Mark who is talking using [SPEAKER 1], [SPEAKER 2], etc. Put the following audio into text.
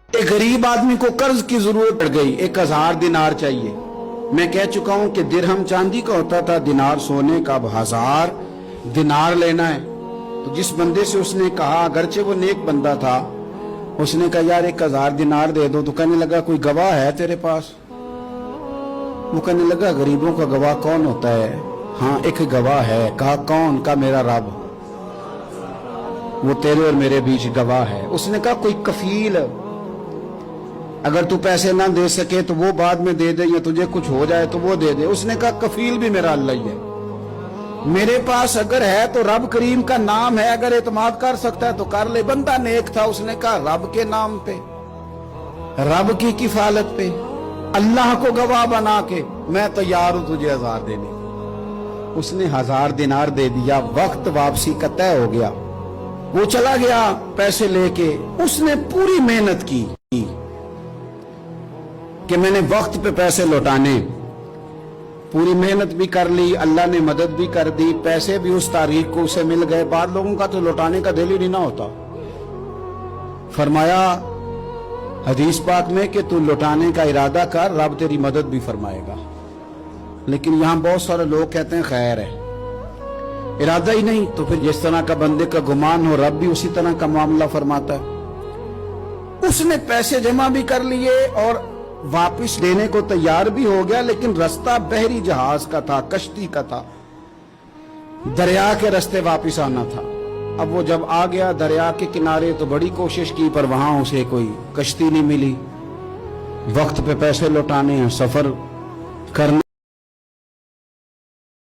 [SPEAKER 1] एक गरीब आदमी को कर्ज की जरूरत पड़ गई, 1000 दिनार चाहिए। मैं कह चुका हूं कि दिरहम चांदी का होता था, दिनार सोने का। अब 1000 दिनार लेना है। तो जिस बंदे से उसने कहा, अगरचे वो नेक बंदा था, उसने कहा यार 1000 दिनार दे दो। तो कहने लगा कोई गवाह है तेरे पास? वो कहने लगा गरीबों का गवाह कौन होता है? हाँ एक गवाह है। कहा कौन? का मेरा रब, वो तेरे और मेरे बीच गवाह है। उसने कहा कोई कफील, अगर तू पैसे ना दे सके तो वो बाद में दे दे, या तुझे कुछ हो जाए तो वो दे दे। उसने कहा कफील भी मेरा अल्लाह ही है, मेरे पास अगर है तो रब करीम का नाम है, अगर एतमाद कर सकता है तो कर ले। बंदा नेक था, उसने कहा रब के नाम पे, रब की किफालत पे, अल्लाह को गवाह बना के मैं तैयार हूं तुझे 1000 देने। उसने 1000 दिनार दे दिया। वक्त वापसी का तय हो गया। वो चला गया पैसे लेके। उसने पूरी मेहनत की कि मैंने वक्त पे पैसे लौटाने, पूरी मेहनत भी कर ली, अल्लाह ने मदद भी कर दी, पैसे भी उस तारीख को उसे मिल गए। बाद लोगों का तो लौटाने का दिल ही नहीं ना होता। फरमाया हदीस पाक में कि तू लौटाने का इरादा कर, रब तेरी मदद भी फरमाएगा। लेकिन यहां बहुत सारे लोग कहते हैं खैर है, इरादा ही नहीं। तो फिर जिस तरह का बंदे का गुमान हो, रब भी उसी तरह का मामला फरमाता है। उसने पैसे जमा भी कर लिए और वापस देने को तैयार भी हो गया, लेकिन रास्ता बहरी जहाज का था, कश्ती का था, दरिया के रास्ते वापस आना था। अब वो जब आ गया दरिया के किनारे तो बड़ी कोशिश की, पर वहां उसे कोई कश्ती नहीं मिली। वक्त पे पैसे लौटाने हैं, सफर करने